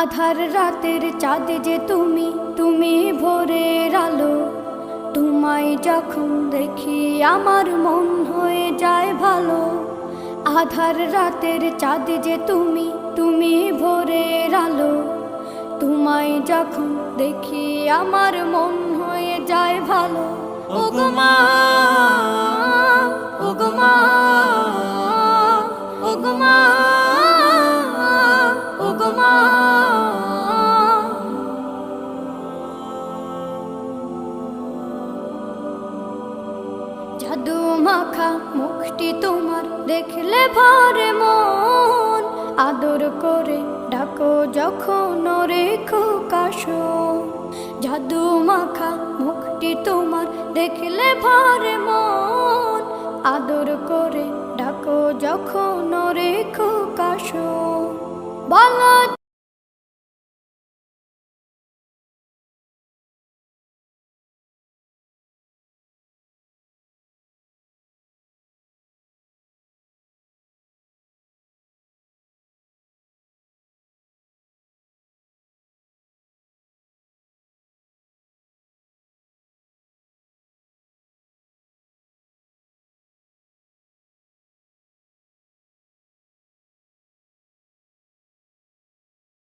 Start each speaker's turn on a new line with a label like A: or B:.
A: আধার রাতের চাঁদ যে তুমি, তুমি ভোরের আলো। তোমায় যখন দেখি আমার মন হয়ে যায় ভালো। আধার রাতের চাঁদ যে তুমি, তুমি ভোরের আলো। তোমায় যখন দেখি আমার মন হয়ে যায় ভালো। ওগো মা, ওগো মা, ওগো মা, ওগো মা। জাদু মাখা মুখটি তোমার দেখলে ভরে মন। আদর করে ডাকো যখন রেখো কাশন। জাদু মাখা মুখটি তোমার দেখলে ভরে মন। আদর করে ডাকো যখন রেখো কাশন। বলো